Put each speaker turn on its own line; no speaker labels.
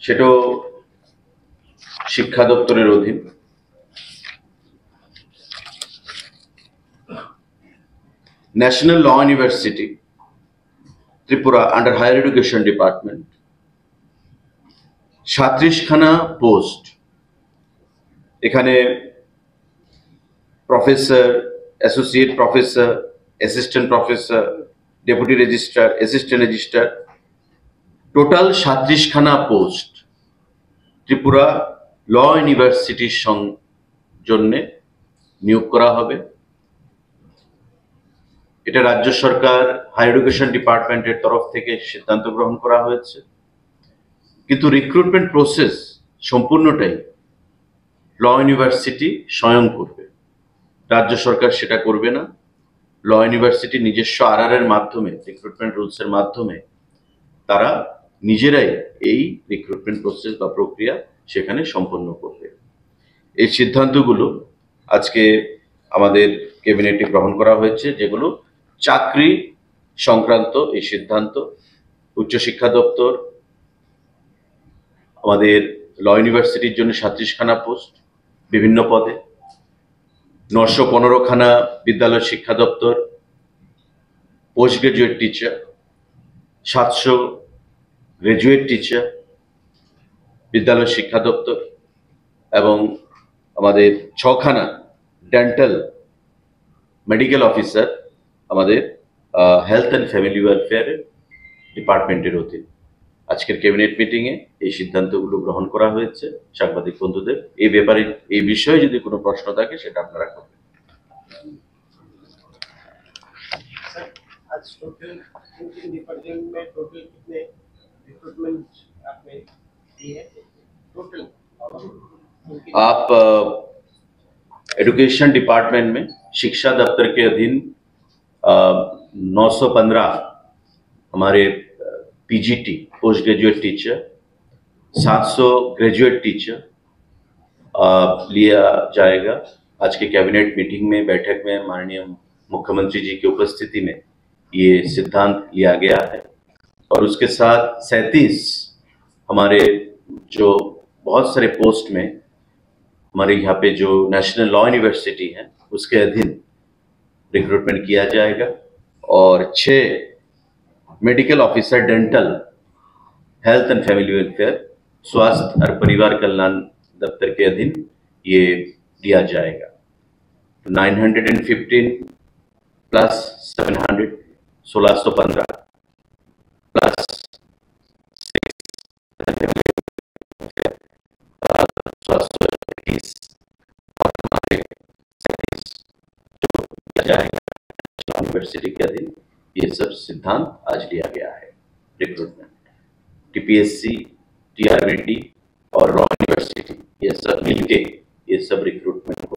সেটাও শিক্ষা দপ্তরের অধীন। National law university Tripura under higher education department 37খানা পোস্ট। এখানে professor, associate professor, assistant professor, deputy registrar, assistant registrar, total 37খানা পোস্ট ত্রিপুরা ল ইউনিভার্সিটির জন্য নিয়োগ করা হবে। এটা রাজ্য সরকার হায়ার এডুকেশন ডিপার্টমেন্টের তরফ থেকে সিদ্ধান্ত গ্রহণ করা হয়েছে, কিন্তু রিক্রুটমেন্ট প্রসেস সম্পূর্ণটাই ল ইউনিভার্সিটি স্বয়ং করবে, রাজ্য সরকার সেটা করবে না। ল ইউনিভার্সিটি নিজস্ব আরআর এর মাধ্যমে, রিক্রুটমেন্ট রুলসের মাধ্যমে তারা নিজেরাই এই রিক্রুটমেন্ট প্রসেস বা প্রক্রিয়া সেখানে সম্পন্ন করবে। এই সিদ্ধান্তগুলো আজকে আমাদের ক্যাবিনেটে গ্রহণ করা হয়েছে, যেগুলো চাকরি সংক্রান্ত এই সিদ্ধান্ত। উচ্চশিক্ষা দপ্তর আমাদের ল ইউনিভার্সিটির জন্য 37খানা পোস্ট বিভিন্ন পদে, 915খানা বিদ্যালয় শিক্ষা দপ্তর post graduate teacher, 700 graduate teacher বিদ্যালয় শিক্ষা দপ্তর, এবং আমাদের 6খানা ডেন্টাল মেডিকেল অফিসার আমাদের হেলথ অ্যান্ড ফ্যামিলি ওয়েলফেয়ার ডিপার্টমেন্টের অধীন। আজকের ক্যাবিনেট মিটিংয়ে এই সিদ্ধান্তগুলো গ্রহণ করা হয়েছে। সাংবাদিক বন্ধুদের এই ব্যাপারে, এই বিষয়ে যদি কোনো প্রশ্ন থাকে সেটা আপনারা করবেন। आप एजुकेशन डिपार्टमेंट में शिक्षा दफ्तर के अधीन 915 हमारे PGT post graduate teacher, 700 graduate teacher लिया जाएगा। आज के कैबिनेट मीटिंग में, बैठक में माननीय मुख्यमंत्री जी की उपस्थिति में ये सिद्धांत लिया गया है। और उसके साथ 37 हमारे जो बहुत सारे पोस्ट में हमारे यहाँ पे जो नेशनल लॉ यूनिवर्सिटी है उसके अधीन रिक्रूटमेंट किया जाएगा। और 6 medical officer dental, health and family welfare, स्वास्थ्य और परिवार कल्याण दफ्तर के अधीन ये दिया जाएगा। 915 प्लस 700 1615 प्लस 6 जाएगा यूनिवर्सिटी के अधीन। ये सब सिद्धांत आज लिया गया है। रिक्रूटमेंट टीपीएससी, टीआरबीटी और लॉ यूनिवर्सिटी ये सब मिलके ये सब रिक्रूटमेंट को